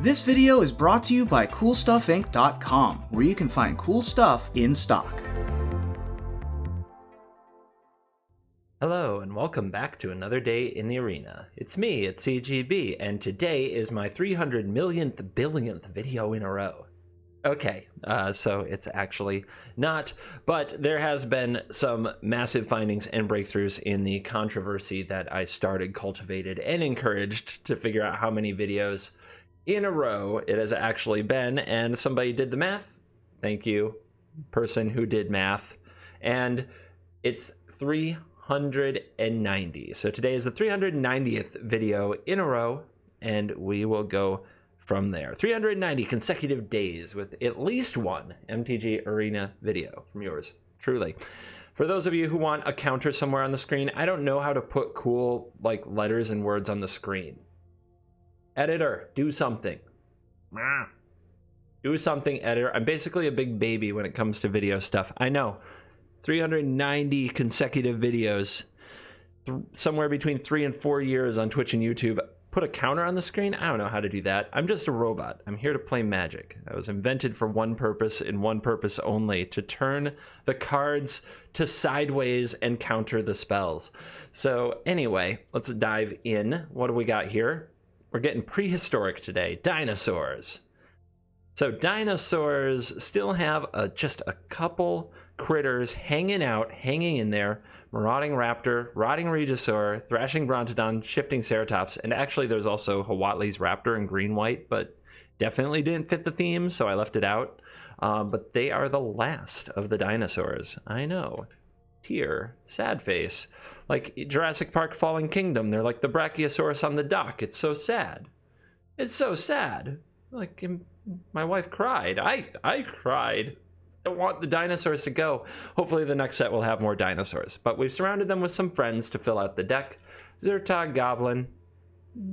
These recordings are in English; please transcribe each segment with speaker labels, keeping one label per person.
Speaker 1: This video is brought to you by CoolStuffInc.com, where you can find cool stuff in stock.
Speaker 2: Hello and welcome back to another day in the arena. It's me, it's CGB, and today is my 300 millionth billionth video in a row. Okay, so it's actually not, but there has been some massive findings and breakthroughs in the controversy that I started, cultivated, and encouraged to figure out how many videos in a row it has actually been, and somebody did the math. Thank you, person who did math. And it's 390. So today is the 390th video in a row, and we will go from there. 390 consecutive days with at least one MTG Arena video from yours truly. For those of you who want a counter somewhere on the screen, I don't know how to put cool like letters and words on the screen. Editor, do something. Do something, editor. I'm basically a big baby when it comes to video stuff. I know. 390 consecutive videos. Somewhere between 3 and 4 years on Twitch and YouTube. Put a counter on the screen? I don't know how to do that. I'm just a robot. I'm here to play Magic. I was invented for one purpose and one purpose only, to turn the cards to sideways and counter the spells. So anyway, let's dive in. What do we got here? We're getting prehistoric today. Dinosaurs. So dinosaurs still have just a couple critters hanging in there. Marauding Raptor, Rotting Regisaur, Thrashing Brontodon, Shifting Ceratops, and actually there's also Hawatli's Raptor in green-white, but definitely didn't fit the theme, so I left it out. But they are the last of the dinosaurs. I know. Tear, sad face. Like Jurassic Park Fallen Kingdom, they're like the Brachiosaurus on the dock. It's so sad. It's so sad. Like, my wife cried. I cried. I don't want the dinosaurs to go. Hopefully the next set will have more dinosaurs. But we've surrounded them with some friends to fill out the deck. Zertog Goblin.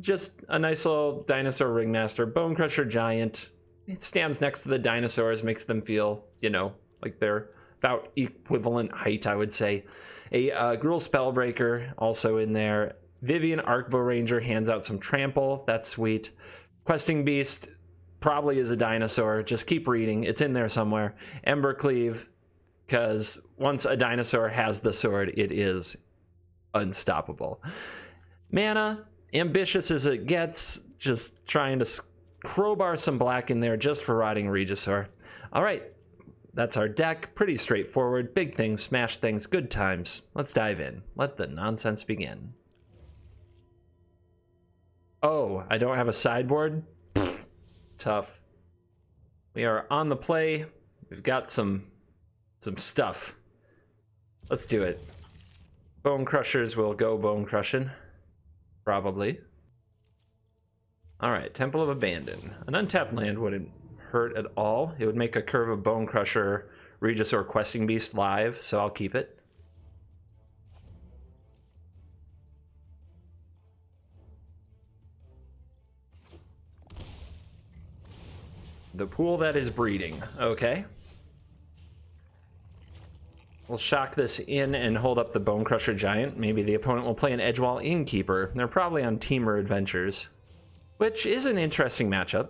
Speaker 2: Just a nice little dinosaur ringmaster. Bonecrusher Giant. It stands next to the dinosaurs, makes them feel, you know, like they're about equivalent height, I would say. A Gruul Spellbreaker also in there. Vivian Arcbow Ranger hands out some trample. That's sweet. Questing Beast probably is a dinosaur. Just keep reading. It's in there somewhere. Embercleave, because once a dinosaur has the sword, it is unstoppable. Mana, ambitious as it gets. Just trying to crowbar some black in there just for Rotting Regisaur. All right. That's our deck. Pretty straightforward. Big things, smash things, good times. Let's dive in. Let the nonsense begin. Oh, I don't have a sideboard? Tough. We are on the play. We've got some stuff. Let's do it. Bone Crushers will go bone crushing. Probably. Alright, Temple of Abandon. An untapped land wouldn't hurt at all. It would make a Curve of Bone Crusher, Regis, or Questing Beast live, so I'll keep it. The pool that is breeding. Okay. We'll shock this in and hold up the Bone Crusher Giant. Maybe the opponent will play an Edgewall Innkeeper. They're probably on Timur Adventures, which is an interesting matchup.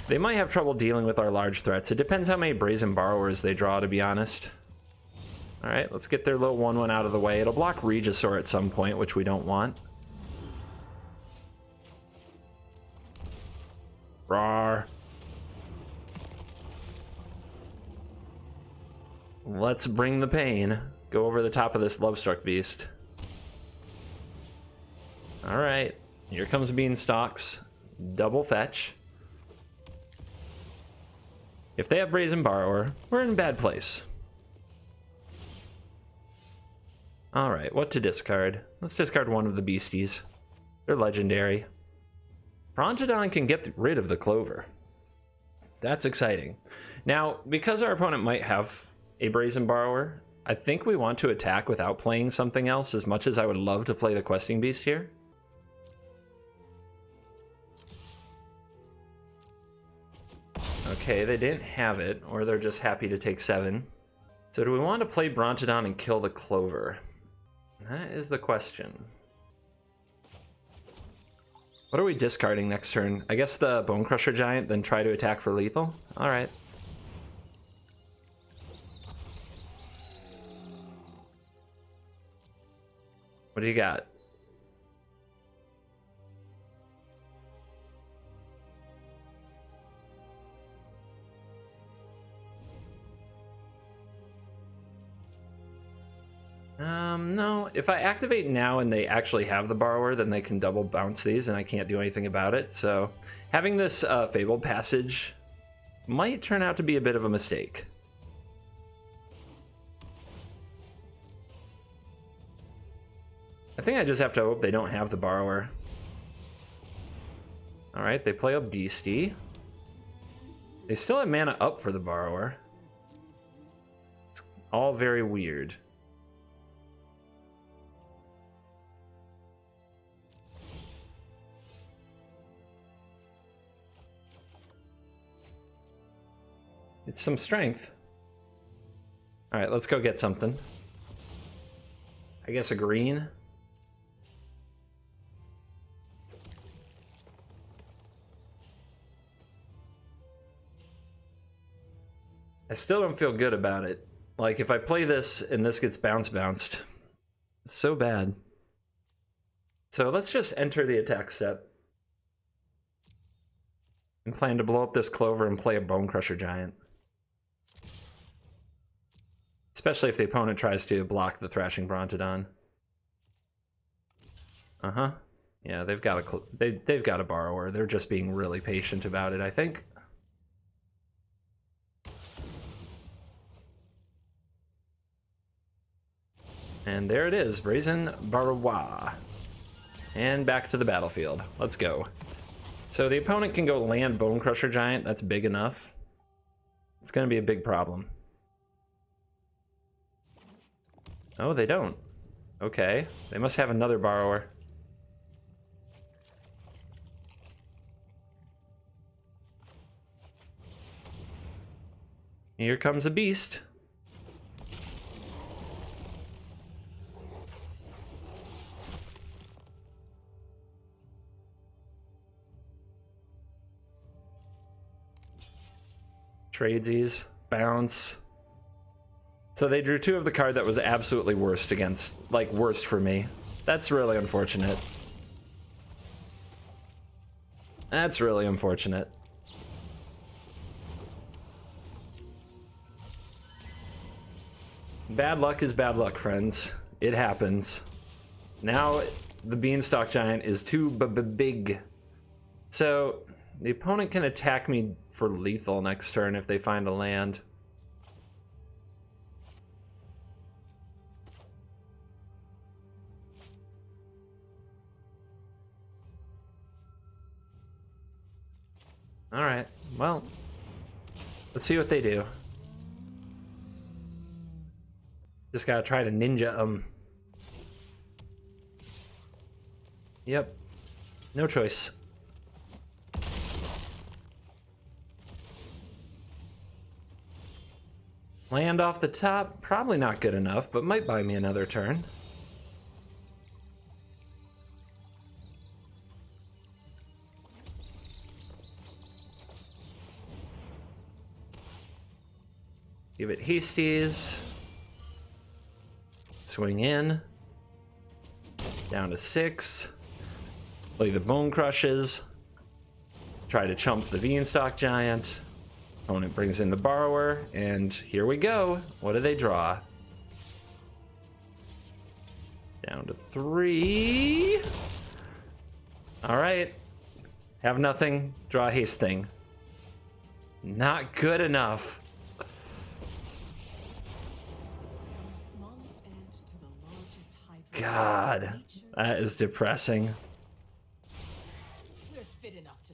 Speaker 2: They might have trouble dealing with our large threats. It depends how many Brazen Borrowers they draw, to be honest. Alright, let's get their little 1/1 out of the way. It'll block Regisaur at some point, which we don't want. Rawr. Let's bring the pain. Go over the top of this Lovestruck Beast. Alright, here comes Beanstalks. Double fetch. If they have Brazen Borrower, we're in a bad place. Alright, what to discard? Let's discard one of the beasties. They're legendary. Brontodon can get rid of the Clover. That's exciting. Now, because our opponent might have a Brazen Borrower, I think we want to attack without playing something else, as much as I would love to play the Questing Beast here. Okay, they didn't have it, or they're just happy to take 7. So do we want to play Brontodon and kill the Clover? That is the question. What are we discarding next turn? I guess the Bone Crusher Giant, then try to attack for lethal? Alright. What do you got? No. If I activate now and they actually have the Borrower, then they can double bounce these and I can't do anything about it. So having this Fabled Passage might turn out to be a bit of a mistake. I think I just have to hope they don't have the Borrower. Alright, they play a Beastie. They still have mana up for the Borrower. It's all very weird. It's some strength. Alright, let's go get something. I guess a green. I still don't feel good about it. Like, if I play this and this gets bounced, it's so bad. So let's just enter the attack step. And plan to blow up this Clover and play a Bone Crusher Giant. Especially if the opponent tries to block the Thrashing Brontodon. Uh-huh. Yeah, they've got a Borrower. They're just being really patient about it, I think. And there it is, Brazen Borrower. And back to the battlefield. Let's go. So the opponent can go land Bone Crusher Giant. That's big enough. It's going to be a big problem. Oh, they don't. Okay. They must have another Borrower. Here comes a beast. Tradesies, bounce. So they drew two of the card that was absolutely worst against, like, worst for me. That's really unfortunate. That's really unfortunate. Bad luck is bad luck, friends. It happens. Now the Beanstalk Giant is too big. So the opponent can attack me for lethal next turn if they find a land. Alright, well, let's see what they do. Just gotta try to ninja them. Yep, no choice. Land off the top, probably not good enough, but might buy me another turn. Give it hasties. Swing in. Down to 6. Play the Bone Crushes. Try to chump the Beanstalk Giant. Opponent brings in the Borrower, and here we go. What do they draw? Down to 3. Alright. Have nothing. Draw a haste thing. Not good enough. God, that is depressing.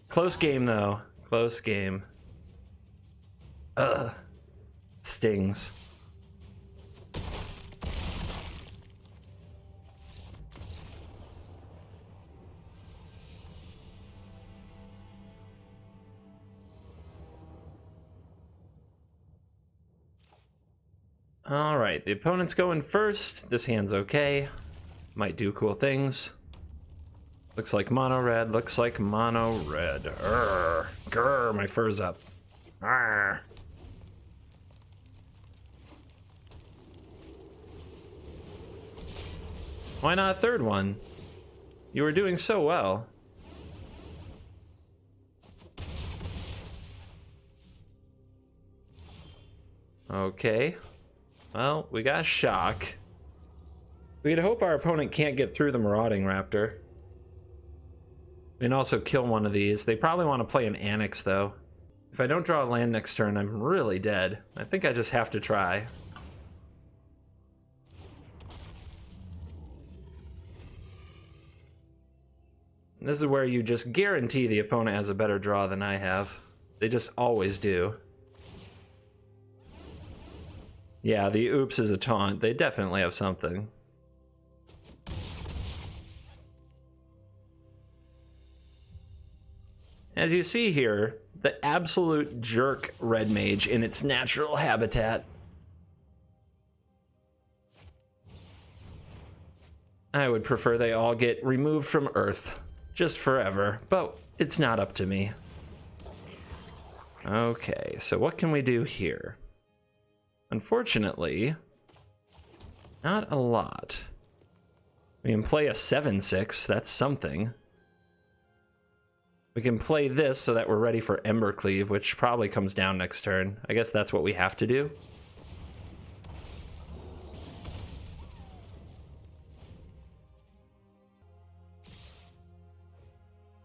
Speaker 2: Close game, though. Close game. Ugh. Stings. Alright, the opponent's going first. This hand's okay. Might do cool things. Looks like mono red, looks like mono red. Grr, my fur's up. Arr. Why not a third one? You were doing so well. Okay. Well, we got shock. We can hope our opponent can't get through the Marauding Raptor. We can also kill one of these. They probably want to play an Annex, though. If I don't draw a land next turn, I'm really dead. I think I just have to try. This is where you just guarantee the opponent has a better draw than I have. They just always do. Yeah, the oops is a taunt. They definitely have something. As you see here, the absolute jerk red mage in its natural habitat. I would prefer they all get removed from Earth. Just forever, but it's not up to me. Okay, so what can we do here? Unfortunately, not a lot. We can play a 7/6, that's something. We can play this so that we're ready for Embercleave, which probably comes down next turn. I guess that's what we have to do.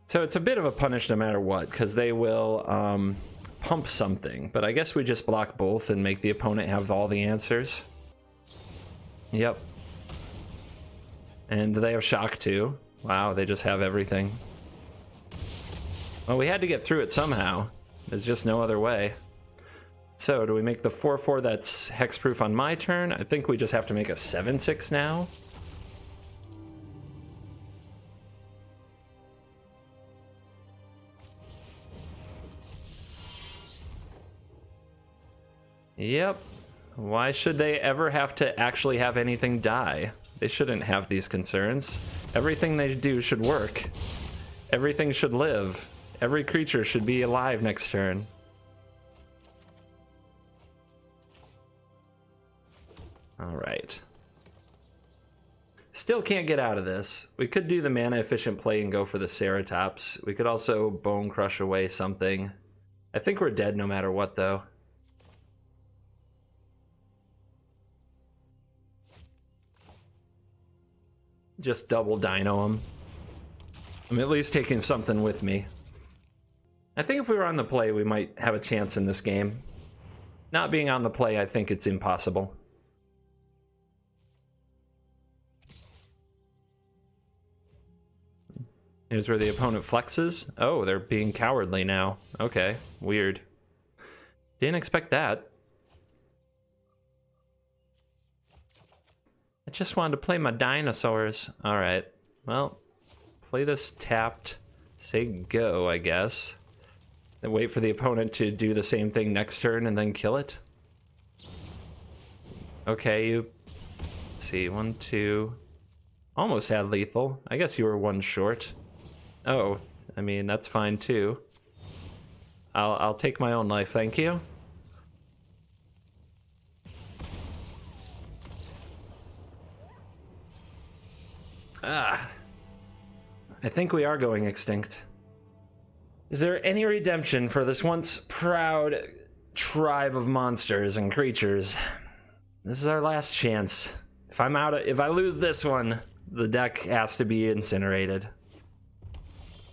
Speaker 2: So it's a bit of a punish no matter what, because they will pump something. But I guess we just block both and make the opponent have all the answers. Yep. And they have shock too. Wow, they just have everything. Well, we had to get through it somehow. There's just no other way. So do we make the 4/4 that's hexproof on my turn? I think we just have to make a 7/6 now. Yep. Why should they ever have to actually have anything die? They shouldn't have these concerns. Everything they do should work. Everything should live. Every creature should be alive next turn. All right. Still can't get out of this. We could do the mana efficient play and go for the Ceratops. We could also Bone Crush away something. I think we're dead no matter what, though. Just double dino him. I'm at least taking something with me. I think if we were on the play, we might have a chance in this game. Not being on the play, I think it's impossible. Here's where the opponent flexes. Oh, they're being cowardly now. Okay, weird. Didn't expect that. I just wanted to play my dinosaurs. Alright, well, play this tapped. Say go, I guess. Then wait for the opponent to do the same thing next turn and then kill it. Okay, you... Let's see, 1, 2... Almost had lethal. I guess you were one short. Oh, I mean, that's fine too. I'll take my own life, thank you. Ah. I think we are going extinct. Is there any redemption for this once proud tribe of monsters and creatures? This is our last chance. If I lose this one, the deck has to be incinerated.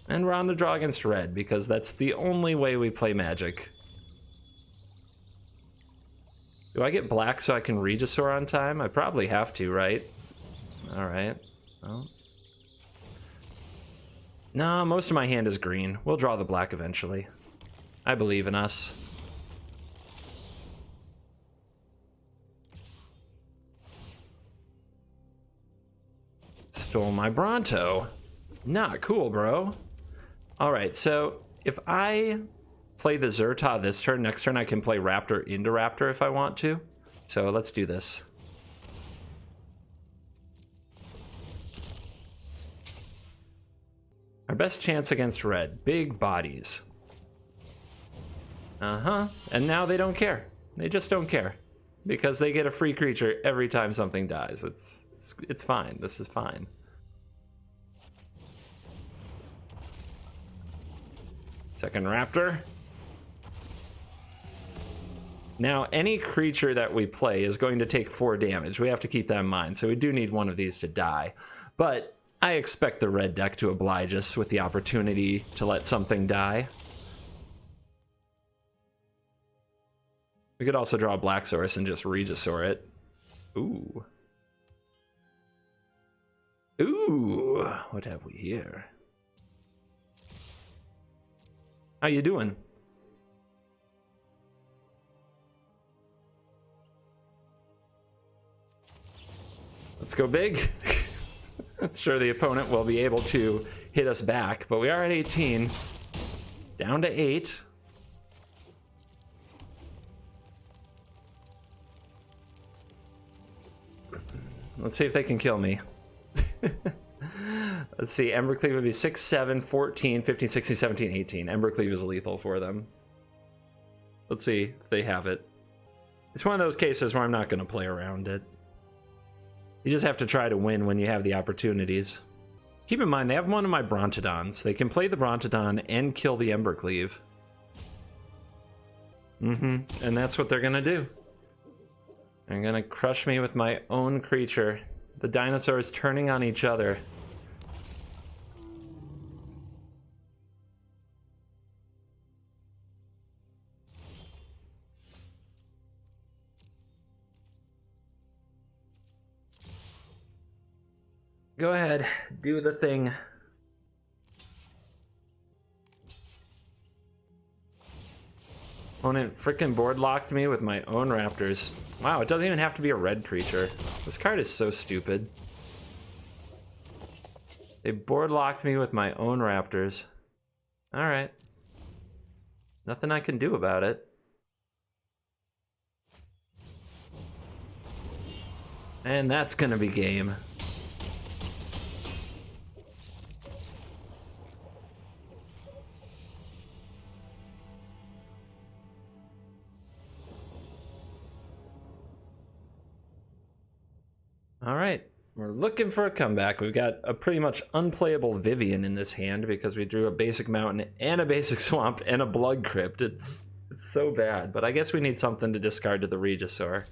Speaker 2: And we're on the draw against red, because that's the only way we play Magic. Do I get black so I can Regisaur on time? I probably have to, right? Alright. Well. No, most of my hand is green. We'll draw the black eventually. I believe in us. Stole my Bronto. Not cool, bro. Alright, so if I play the Zerta this turn, next turn I can play Raptor into Raptor if I want to. So let's do this. Our best chance against red. Big bodies. And now they don't care. They just don't care. Because they get a free creature every time something dies. It's fine. This is fine. Second raptor. Now, any creature that we play is going to take 4 damage. We have to keep that in mind. So we do need one of these to die. But I expect the red deck to oblige us with the opportunity to let something die. We could also draw a Black Source and just Regisaur it. Ooh. Ooh, what have we here? How you doing? Let's go big. Sure, the opponent will be able to hit us back, but we are at 18. Down to 8. Let's see if they can kill me. Let's see, Embercleave would be 6, 7, 14, 15, 16, 17, 18. Embercleave is lethal for them. Let's see if they have it. It's one of those cases where I'm not going to play around it. You just have to try to win when you have the opportunities. Keep in mind, they have one of my Brontodons. They can play the Brontodon and kill the Embercleave. And that's what they're going to do. They're going to crush me with my own creature. The dinosaurs turning on each other. Go ahead, do the thing. Opponent frickin' board locked me with my own raptors. Wow, it doesn't even have to be a red creature. This card is so stupid. They board locked me with my own raptors. Alright. Nothing I can do about it. And that's gonna be game. Alright, we're looking for a comeback. We've got a pretty much unplayable Vivian in this hand because we drew a basic mountain and a basic swamp and a blood crypt. It's so bad, but I guess we need something to discard to the Regisaur.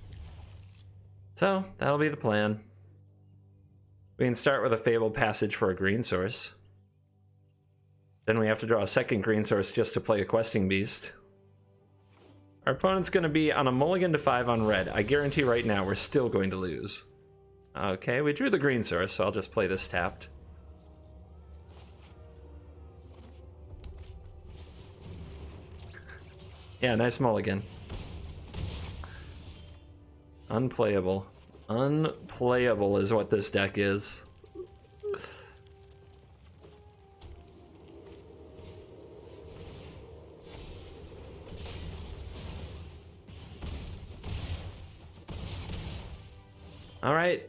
Speaker 2: So, that'll be the plan. We can start with a Fabled Passage for a green source. Then we have to draw a second green source just to play a Questing Beast. Our opponent's going to be on a mulligan to 5 on red. I guarantee right now we're still going to lose. Okay, we drew the green source, so I'll just play this tapped. Yeah, nice mulligan. Unplayable. Unplayable is what this deck is. All right.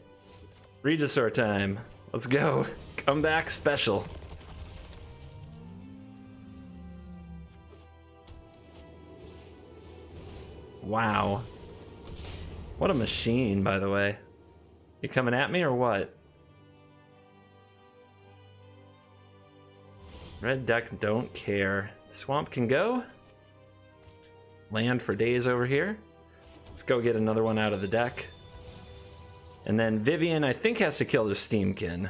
Speaker 2: Regisaur time. Let's go. Comeback special. Wow. What a machine, by the way. You coming at me or what? Red deck don't care. Swamp can go. Land for days over here. Let's go get another one out of the deck. And then Vivian, I think, has to kill the Steamkin.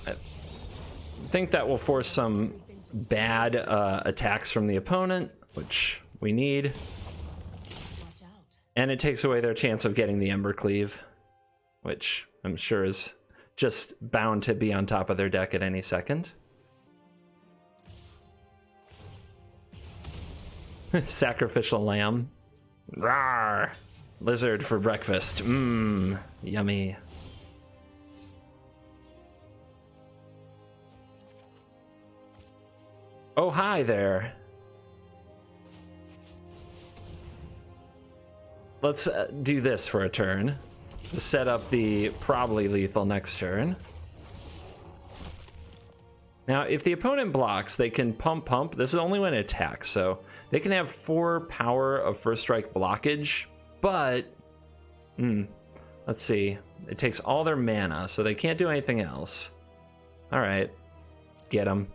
Speaker 2: I think that will force some bad attacks from the opponent, which we need. And it takes away their chance of getting the Embercleave, which I'm sure is just bound to be on top of their deck at any second. Sacrificial lamb. Rawr! Lizard for breakfast. Mmm, yummy. Oh, hi there. Let's do this for a turn. Set up the probably lethal next turn. Now, if the opponent blocks, they can pump. This is only when it attacks, so they can have 4 power of first strike blockage, but let's see. It takes all their mana, so they can't do anything else. All right, get them.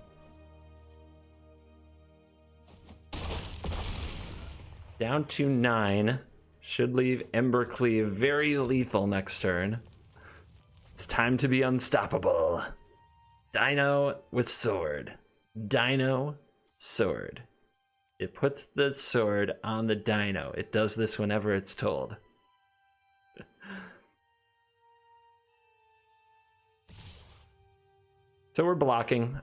Speaker 2: Down to 9. Should leave Embercleave very lethal next turn. It's time to be unstoppable. Dino with sword. Dino, sword. It puts the sword on the dino. It does this whenever it's told. So we're blocking.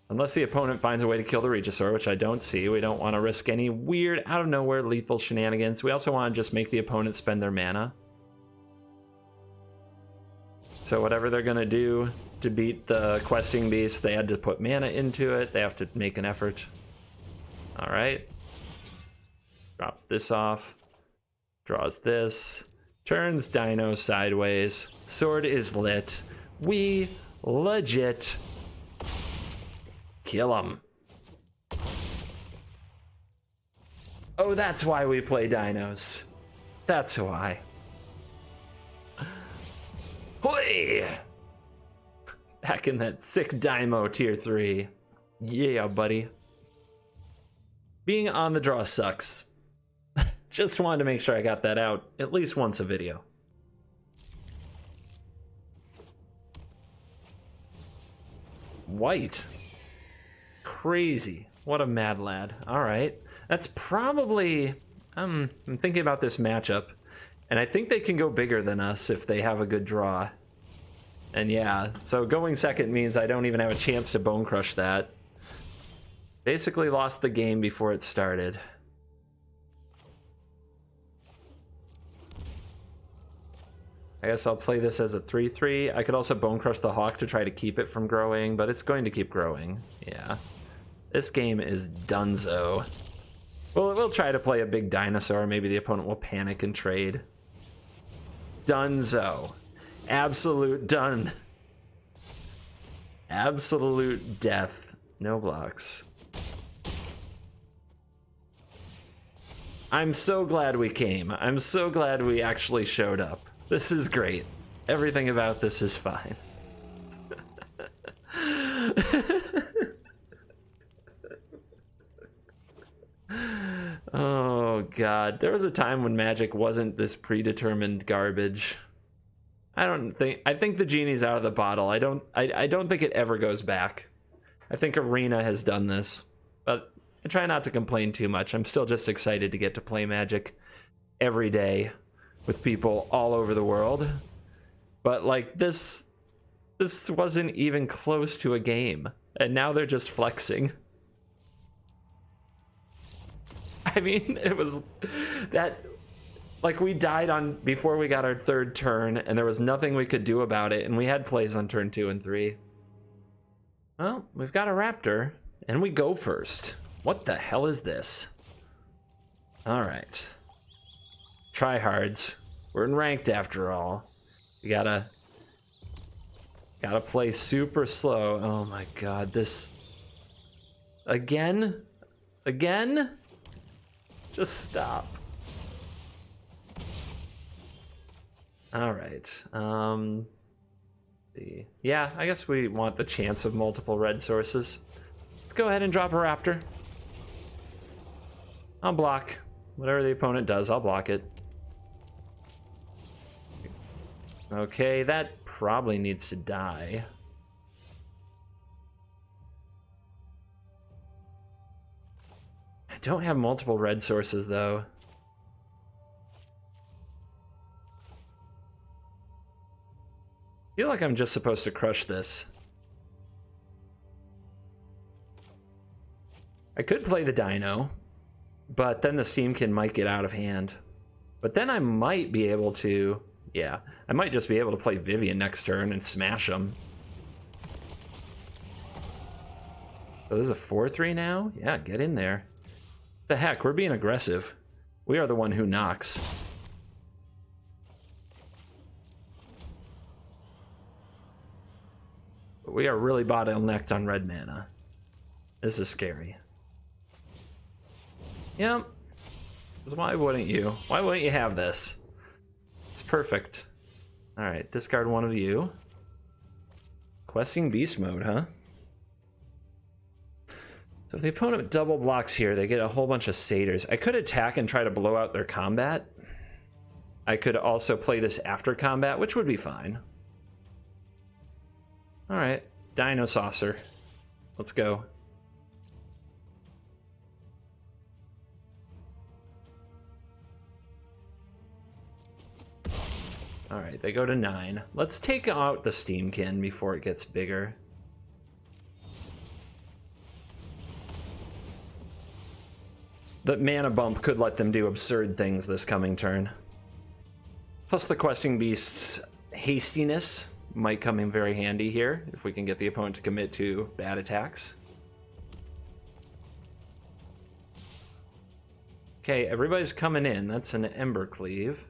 Speaker 2: Unless the opponent finds a way to kill the Regisaur, which I don't see. We don't want to risk any weird, out of nowhere lethal shenanigans. We also want to just make the opponent spend their mana. So whatever they're going to do to beat the questing beast, they had to put mana into it. They have to make an effort. All right. Drops this off. Draws this. Turns Dino sideways. Sword is lit. We legit kill him. Oh, that's why we play Dinos. That's why. Hoi! Back in that sick Daimo tier 3. Yeah, buddy. Being on the draw sucks. Just wanted to make sure I got that out at least once a video. White. Crazy. What a mad lad. All right. That's probably... I'm thinking about this matchup. And I think they can go bigger than us if they have a good draw. And yeah, so going second means I don't even have a chance to bone crush that. Basically lost the game before it started. I guess I'll play this as a 3-3. I could also bone crush the hawk to try to keep it from growing, but it's going to keep growing. Yeah. This game is donezo. Well, we'll try to play a big dinosaur. Maybe the opponent will panic and trade. Donezo. Absolute done. Absolute death. No blocks. I'm so glad we came. I'm so glad we actually showed up. This is great. Everything about this is fine. Oh god, there was a time when Magic wasn't this predetermined garbage. I think the genie's out of the bottle. I don't think it ever goes back. I think Arena has done this, but I try not to complain too much. I'm still just excited to get to play Magic every day with people all over the world. But like this wasn't even close to a game, and now they're just flexing. I mean, it was that, like, we died on before we got our third turn, and there was nothing we could do about it, and we had plays on turn 2 and 3. Well, we've got a raptor, and we go first. What the hell is this? All right. Tryhards. We're in ranked after all. We gotta play super slow. Oh my god, this again? Just stop. All right. Yeah, I guess we want the chance of multiple red sources. Let's go ahead and drop a raptor. I'll block. Whatever the opponent does, I'll block it. Okay, that probably needs to die. I don't have multiple red sources, though. I feel like I'm just supposed to crush this. I could play the Dino, but then the Steamkin might get out of hand. But then I might be able to... Yeah, I might just be able to play Vivian next turn and smash them. So this is a 4-3 now? Yeah, get in there. The heck, we're being aggressive. We are the one who knocks. we are really bottlenecked on red mana. This is scary. Yep. Why wouldn't you? Why wouldn't you have this? It's perfect. Alright, discard one of you. Questing beast mode, huh? So if the opponent double blocks here, they get a whole bunch of satyrs. I could attack and try to blow out their combat. I could also play this after combat, which would be fine. Alright, Dinosaurs. Let's go. Alright, they go to 9. Let's take out the Steamkin before it gets bigger. The mana bump could let them do absurd things this coming turn. Plus the Questing Beast's hastiness might come in very handy here if we can get the opponent to commit to bad attacks. Okay, everybody's coming in. That's an Ember Cleave.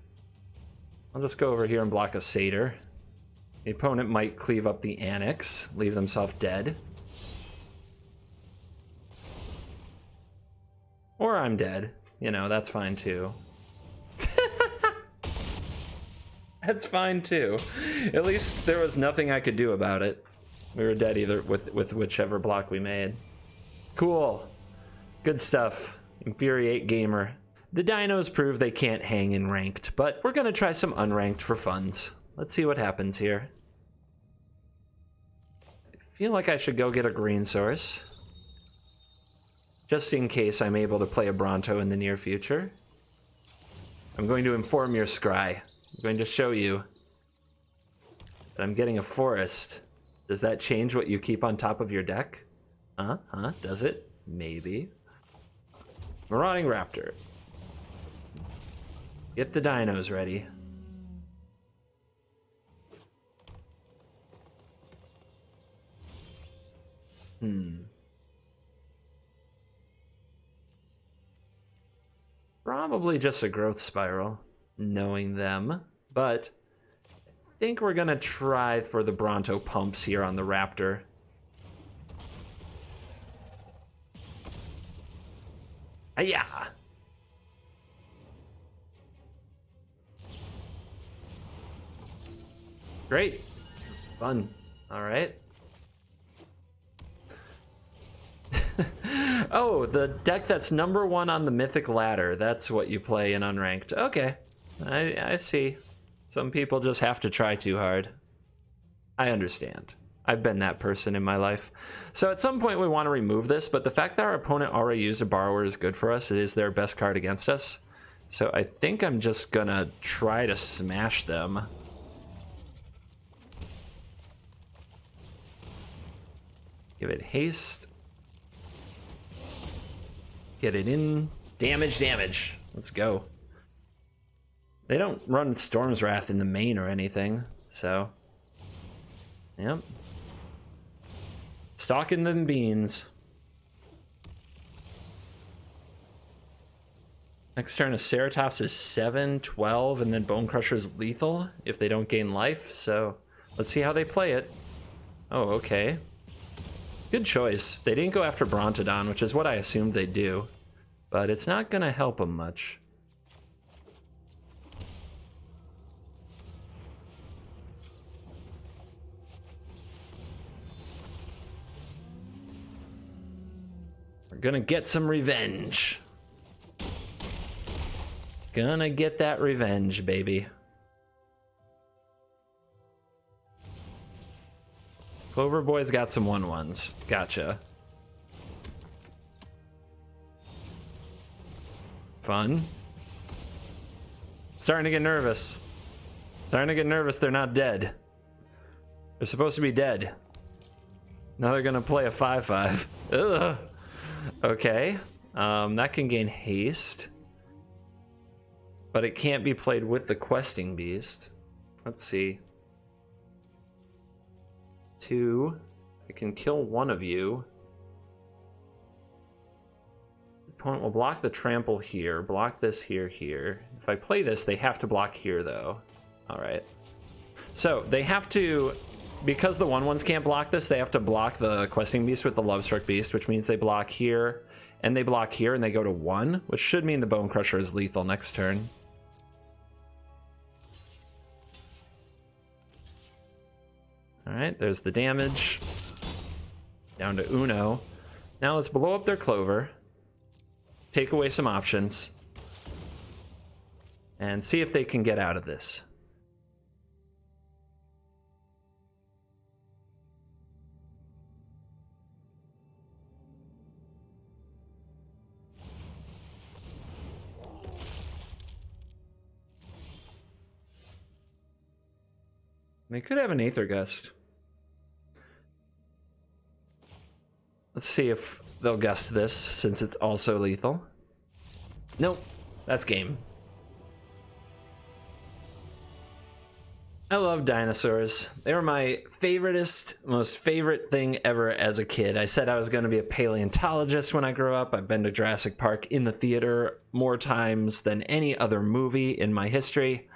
Speaker 2: I'll just go over here and block a Satyr. The opponent might cleave up the Annex, leave themselves dead. Or I'm dead. You know, that's fine too. That's fine too. At least there was nothing I could do about it. We were dead either with whichever block we made. Cool. Good stuff. Infuriate Gamer. The Dinos prove they can't hang in ranked, but we're gonna try some unranked for funs. Let's see what happens here. I feel like I should go get a green source. Just in case I'm able to play a Bronto in the near future. I'm going to inform your scry. I'm going to show you that I'm getting a forest. Does that change what you keep on top of your deck? Does it? Maybe. Marauding Raptor. Get the dinos ready. Probably just a growth spiral, knowing them, but I think we're gonna try for the Bronto pumps here on the Raptor. Hiya! Great. Fun. All right. Oh, the deck that's #1 on the Mythic Ladder. That's what you play in Unranked. Okay. I see. Some people just have to try too hard. I understand. I've been that person in my life. So at some point we want to remove this, but the fact that our opponent already used a Borrower is good for us. It is their best card against us. So I think I'm just gonna try to smash them. Give it haste. Get it in. Damage, damage. Let's go. They don't run Storm's Wrath in the main or anything, so... Yep. Stalking them beans. Next turn, a Ceratops is 7, 12, and then Bone Crusher is lethal if they don't gain life, so let's see how they play it. Oh, okay. Good choice. They didn't go after Brontodon, which is what I assumed they'd do, but it's not going to help them much. We're gonna get some revenge. Gonna get that revenge, baby. Clover Boy's got some 1/1s. Gotcha. Fun. Starting to get nervous. Starting to get nervous they're not dead. They're supposed to be dead. Now they're gonna play a 5/5. Ugh. Okay, that can gain haste, but it can't be played with the Questing Beast. Let's see. 2. I can kill one of you. Opponent will block the trample here, block this here, here. If I play this, they have to block here, though. All right. So they have to because the 1/1s can't block this, they have to block the Questing Beast with the Lovestruck Beast, which means they block here, and they block here, and they go to 1, which should mean the Bone Crusher is lethal next turn. Alright, there's the damage. Down to Uno. Now let's blow up their Clover. Take away some options. And see if they can get out of this. They could have an Aether Gust. Let's see if they'll gust this, since it's also lethal. Nope, that's game. I love dinosaurs. They were my most favorite thing ever as a kid. I said I was going to be a paleontologist when I grew up. I've been to Jurassic Park in the theater more times than any other movie in my history.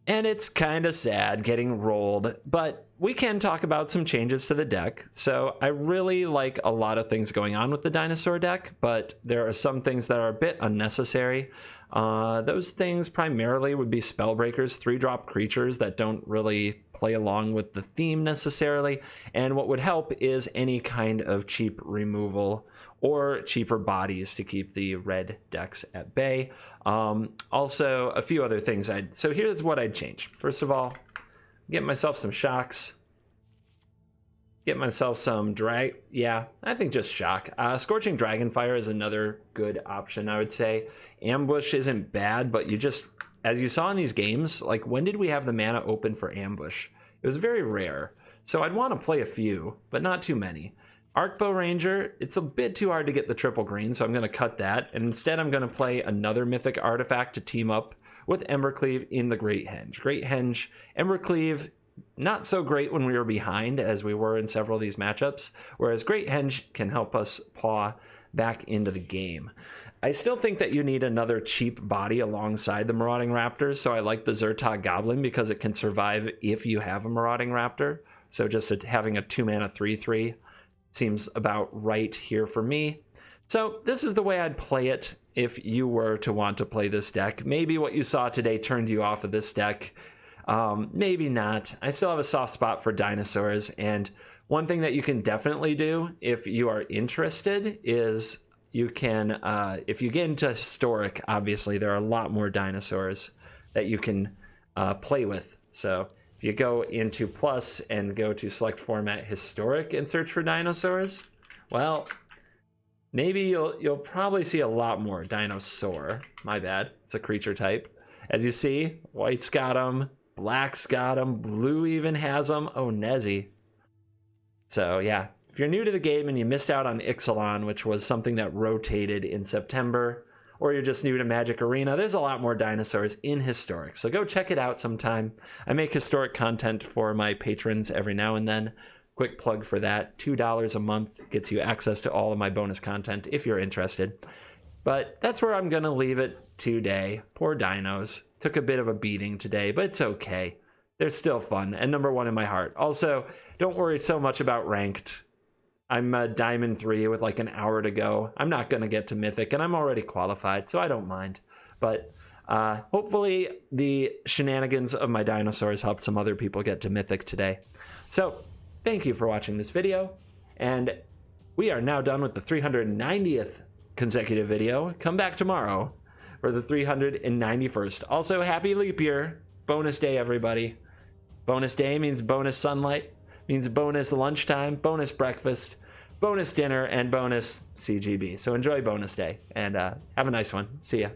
Speaker 2: And it's kind of sad getting rolled, but we can talk about some changes to the deck. So I really like a lot of things going on with the dinosaur deck, but there are some things that are a bit unnecessary. Those things primarily would be Spellbreakers, 3-drop creatures that don't really play along with the theme necessarily. And what would help is any kind of cheap removal or cheaper bodies to keep the red decks at bay. Also, a few other things. So here's what I'd change. First of all, get myself some shocks. Get myself some I think just shock. Scorching Dragonfire is another good option, I would say. Ambush isn't bad, but you just, as you saw in these games, like when did we have the mana open for Ambush? It was very rare. So I'd want to play a few, but not too many. Arcbow Ranger, it's a bit too hard to get the triple green, so I'm going to cut that. And instead I'm going to play another mythic artifact to team up with Embercleave in the Great Henge. Great Henge, Embercleave, not so great when we were behind as we were in several of these matchups, whereas Great Henge can help us paw back into the game. I still think that you need another cheap body alongside the Marauding Raptors, so I like the Zertog Goblin because it can survive if you have a Marauding Raptor. So just having a 2-mana 3/3 seems about right here for me. So this is the way I'd play it if you were to want to play this deck. Maybe what you saw today turned you off of this deck. Maybe not. I still have a soft spot for dinosaurs, and one thing that you can definitely do if you are interested is you can, if you get into Historic, obviously there are a lot more dinosaurs that you can play with. So if you go into Plus and go to Select Format Historic and search for dinosaurs, well, maybe you'll probably see a lot more Dinosaur. My bad, it's a creature type. As you see, white's got them, black's got them, blue even has them. Oh, Nezzy. So yeah, if you're new to the game and you missed out on Ixalan, which was something that rotated in September, or you're just new to Magic Arena, there's a lot more dinosaurs in Historic. So go check it out sometime. I make Historic content for my patrons every now and then. Quick plug for that. $2 a month gets you access to all of my bonus content if you're interested. But that's where I'm going to leave it today. Poor dinos. Took a bit of a beating today, but it's okay. They're still fun and number one in my heart. Also, don't worry so much about ranked. I'm a Diamond 3 with like an hour to go. I'm not going to get to Mythic, and I'm already qualified, so I don't mind. But hopefully the shenanigans of my dinosaurs helped some other people get to Mythic today. So thank you for watching this video, and we are now done with the 390th consecutive video. Come back tomorrow for the 391st. Also, happy leap year. Bonus day, everybody. Bonus day means bonus sunlight, means bonus lunchtime, bonus breakfast, bonus dinner, and bonus CGB. So enjoy bonus day, and have a nice one. See ya.